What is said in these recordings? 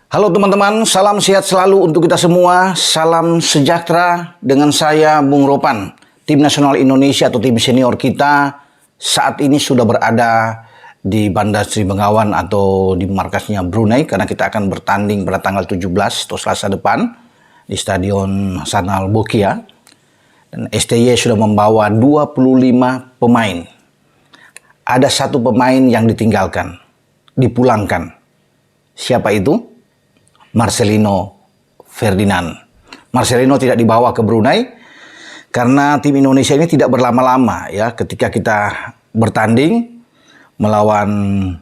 Halo teman-teman, salam sehat selalu untuk kita semua. Salam sejahtera dengan saya Bung Ropan. Tim nasional Indonesia atau tim senior kita saat ini sudah berada di Bandar Sri Begawan atau di markasnya Brunei karena kita akan bertanding pada tanggal 17 atau Selasa depan di Stadion Hasan Al-Bolkiah. Dan STY sudah membawa 25 pemain. Ada satu pemain yang ditinggalkan, dipulangkan. Siapa itu? Marcelino Ferdinand. Marcelino tidak dibawa ke Brunei karena tim Indonesia ini tidak berlama-lama ya. Ketika kita bertanding melawan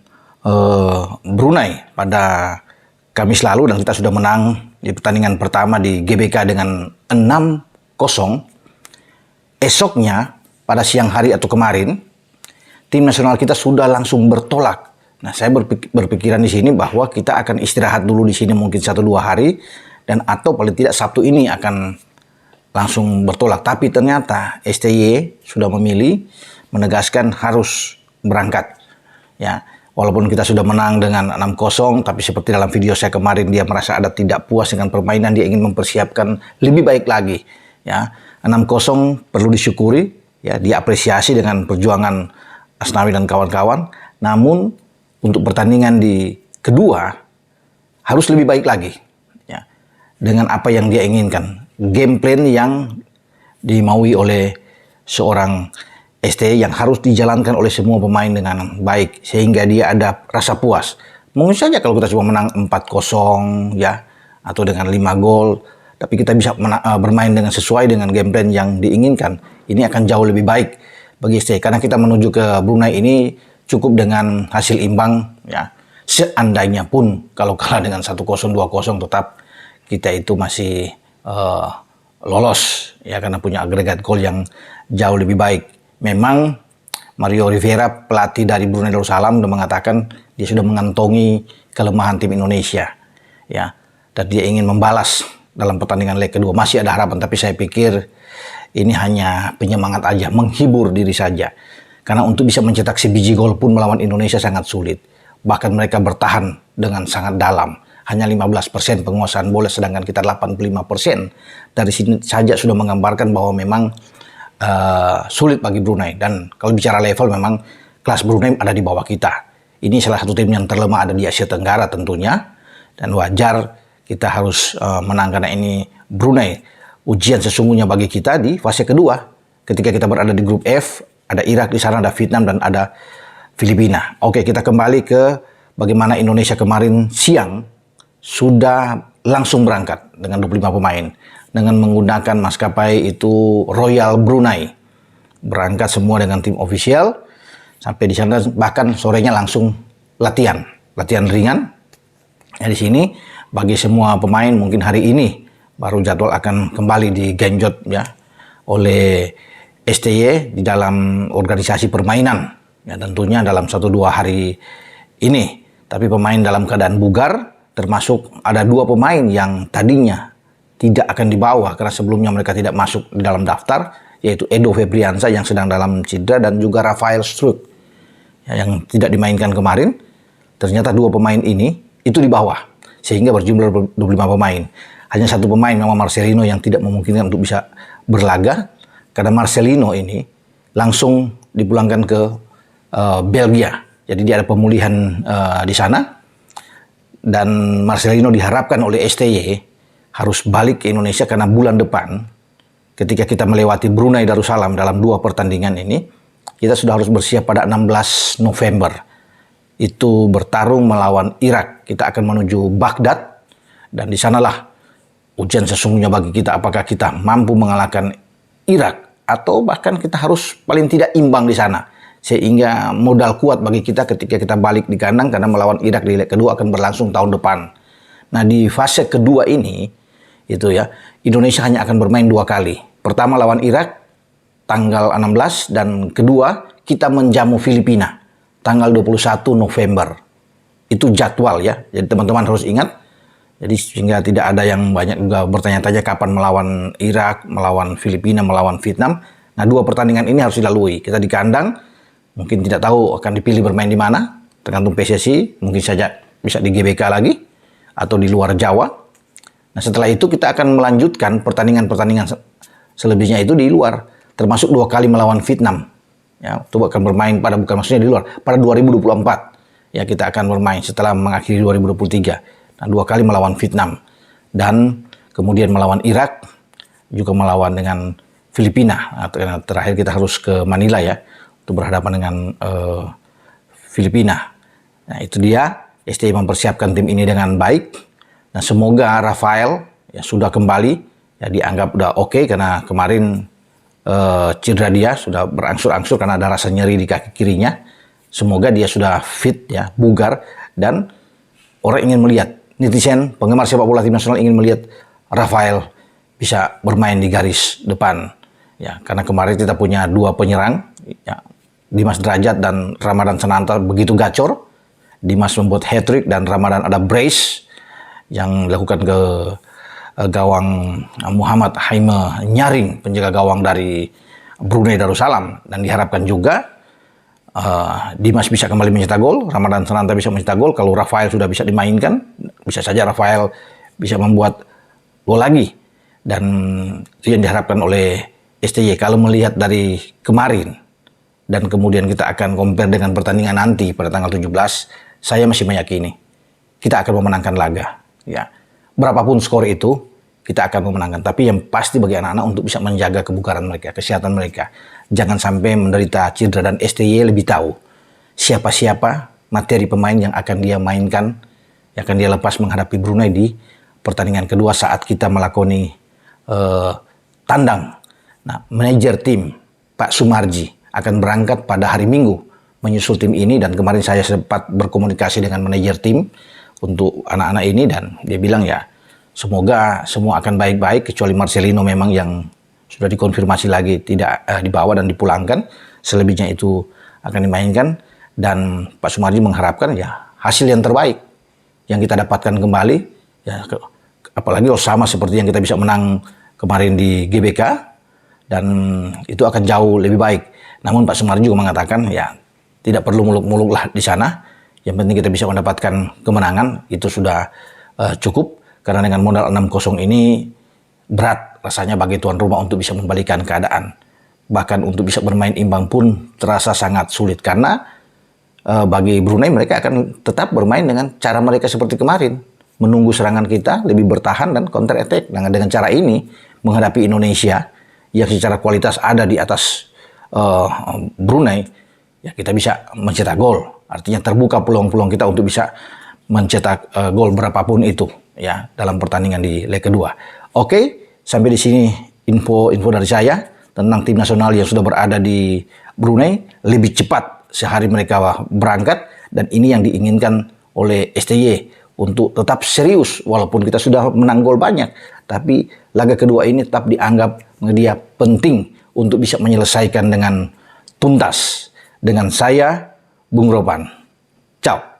Brunei pada Kamis lalu dan kita sudah menang di pertandingan pertama di GBK dengan 6-0. Esoknya pada siang hari atau kemarin tim nasional kita sudah langsung bertolak. Nah, saya berpikiran di sini bahwa kita akan istirahat dulu di sini mungkin 1-2 hari dan atau paling tidak Sabtu ini akan langsung bertolak. Tapi ternyata STY sudah memilih menegaskan harus berangkat. Ya, walaupun kita sudah menang dengan 6-0, tapi seperti dalam video saya kemarin dia merasa ada tidak puas dengan permainan, dia ingin mempersiapkan lebih baik lagi. Ya, 6-0 perlu disyukuri, ya, diapresiasi dengan perjuangan Asnawi dan kawan-kawan. Namun untuk pertandingan di kedua harus lebih baik lagi ya, dengan apa yang dia inginkan, game plan yang dimaui oleh seorang STY yang harus dijalankan oleh semua pemain dengan baik sehingga dia ada rasa puas. Mungkin saja kalau kita cuma menang 4-0 ya atau dengan 5 gol, tapi kita bisa bermain dengan sesuai dengan game plan yang diinginkan, ini akan jauh lebih baik bagi STY karena kita menuju ke Brunei ini cukup dengan hasil imbang ya. Seandainya pun kalau kalah dengan 1-0, 2-0 tetap kita itu masih lolos ya karena punya agregat gol yang jauh lebih baik. Memang Mario Rivera pelatih dari Brunei Darussalam sudah mengatakan dia sudah mengantongi kelemahan tim Indonesia ya dan dia ingin membalas dalam pertandingan leg kedua. Masih ada harapan tapi saya pikir ini hanya penyemangat aja, menghibur diri saja. Karena untuk bisa mencetak sebiji gol pun melawan Indonesia sangat sulit. Bahkan mereka bertahan dengan sangat dalam. Hanya 15% penguasaan bola sedangkan kita 85%. Dari sini saja sudah menggambarkan bahwa memang sulit bagi Brunei. Dan kalau bicara level memang kelas Brunei ada di bawah kita. Ini salah satu tim yang terlemah ada di Asia Tenggara tentunya. Dan wajar kita harus menang karena ini Brunei. Ujian sesungguhnya bagi kita di fase kedua. Ketika kita berada di grup F, ada Irak di sana, ada Vietnam dan ada Filipina. Oke, kita kembali ke bagaimana Indonesia kemarin siang sudah langsung berangkat dengan 25 pemain dengan menggunakan maskapai itu Royal Brunei. Berangkat semua dengan tim ofisial sampai di sana bahkan sorenya langsung latihan ringan. Ya, di sini bagi semua pemain mungkin hari ini baru jadwal akan kembali digenjot ya oleh STY di dalam organisasi permainan ya tentunya dalam 1-2 hari ini. Tapi pemain dalam keadaan bugar, termasuk ada 2 pemain yang tadinya tidak akan dibawa karena sebelumnya mereka tidak masuk di dalam daftar, yaitu Edo Febriansa yang sedang dalam cedera dan juga Rafael Struik ya, yang tidak dimainkan kemarin. Ternyata 2 pemain ini itu dibawa sehingga berjumlah 25 pemain. Hanya 1 pemain nama Marcelino yang tidak memungkinkan untuk bisa berlaga. Karena Marcelino ini langsung dipulangkan ke Belgia. Jadi dia ada pemulihan di sana. Dan Marcelino diharapkan oleh STY harus balik ke Indonesia karena bulan depan ketika kita melewati Brunei Darussalam dalam 2 pertandingan ini, kita sudah harus bersiap pada 16 November. Itu bertarung melawan Irak. Kita akan menuju Baghdad dan di sanalah ujian sesungguhnya bagi kita apakah kita mampu mengalahkan Irak atau bahkan kita harus paling tidak imbang di sana sehingga modal kuat bagi kita ketika kita balik di kandang karena melawan Irak di leg kedua akan berlangsung tahun depan. Nah, di fase kedua ini itu ya Indonesia hanya akan bermain 2 kali. Pertama lawan Irak tanggal 16 dan kedua kita menjamu Filipina tanggal 21 November. Itu jadwal ya. Jadi teman-teman harus ingat. Jadi sehingga tidak ada yang banyak juga bertanya-tanya kapan melawan Irak, melawan Filipina, melawan Vietnam. Nah 2 pertandingan ini harus dilalui. Kita di kandang, mungkin tidak tahu akan dipilih bermain di mana, tergantung PSSI, mungkin saja bisa di GBK lagi, atau di luar Jawa. Nah, setelah itu kita akan melanjutkan pertandingan-pertandingan selebihnya itu di luar, termasuk 2 kali melawan Vietnam. Ya, itu akan bermain bukan maksudnya di luar, pada 2024. Ya, kita akan bermain setelah mengakhiri 2023. Nah, 2 kali melawan Vietnam dan kemudian melawan Irak, juga melawan dengan Filipina. Nah, terakhir kita harus ke Manila ya untuk berhadapan dengan Filipina. Nah, itu dia, STY mempersiapkan tim ini dengan baik. Nah, semoga Rafael ya sudah kembali, ya dianggap udah oke karena kemarin cedera dia sudah berangsur-angsur karena ada rasa nyeri di kaki kirinya. Semoga dia sudah fit ya, bugar, dan orang ingin melihat, netizen, penggemar sepak bola tim nasional ingin melihat Rafael bisa bermain di garis depan. Ya, karena kemarin kita punya 2 penyerang, ya, Dimas Derajat dan Ramadan Sananta begitu gacor. Dimas membuat hat-trick dan Ramadan ada brace yang dilakukan ke gawang Muhammad Haime Nyaring, penjaga gawang dari Brunei Darussalam, dan diharapkan juga Dimas bisa kembali mencetak gol, Ramadan Sananta bisa mencetak gol. Kalau Rafael sudah bisa dimainkan, bisa saja Rafael bisa membuat gol lagi, dan itu yang diharapkan oleh STY. Kalau melihat dari kemarin dan kemudian kita akan compare dengan pertandingan nanti pada tanggal 17, saya masih meyakini kita akan memenangkan laga. Ya, berapapun skor itu kita akan memenangkan. Tapi yang pasti bagi anak-anak untuk bisa menjaga kebugaran mereka, kesehatan mereka, jangan sampai menderita cedera, dan STY lebih tahu siapa-siapa materi pemain yang akan dia mainkan, yang akan dia lepas menghadapi Brunei di pertandingan kedua saat kita melakoni tandang. Nah, manajer tim Pak Sumarji akan berangkat pada hari Minggu menyusul tim ini, dan kemarin saya sempat berkomunikasi dengan manajer tim untuk anak-anak ini, dan dia bilang ya semoga semua akan baik-baik kecuali Marcelino memang yang sudah dikonfirmasi lagi tidak dibawa dan dipulangkan. Selebihnya itu akan dimainkan, dan Pak Sumarji mengharapkan ya hasil yang terbaik yang kita dapatkan kembali ya, apalagi sama seperti yang kita bisa menang kemarin di GBK, dan itu akan jauh lebih baik. Namun Pak Sumarji juga mengatakan ya tidak perlu muluk-muluk lah di sana, yang penting kita bisa mendapatkan kemenangan, itu sudah cukup, karena dengan modal 6-0 ini berat rasanya bagi tuan rumah untuk bisa membalikan keadaan. Bahkan untuk bisa bermain imbang pun terasa sangat sulit, karena bagi Brunei mereka akan tetap bermain dengan cara mereka seperti kemarin, menunggu serangan kita, lebih bertahan dan counter attack. Dengan cara ini menghadapi Indonesia yang secara kualitas ada di atas Brunei, ya kita bisa mencetak gol. Artinya terbuka peluang-peluang kita untuk bisa mencetak gol berapapun itu ya dalam pertandingan di leg kedua. Oke, sampai di sini info dari saya tentang tim nasional yang sudah berada di Brunei. Lebih cepat sehari mereka berangkat, dan ini yang diinginkan oleh STY untuk tetap serius walaupun kita sudah menang gol banyak, tapi laga kedua ini tetap dianggap media penting untuk bisa menyelesaikan dengan tuntas. Dengan saya, Bung Ropan. Ciao.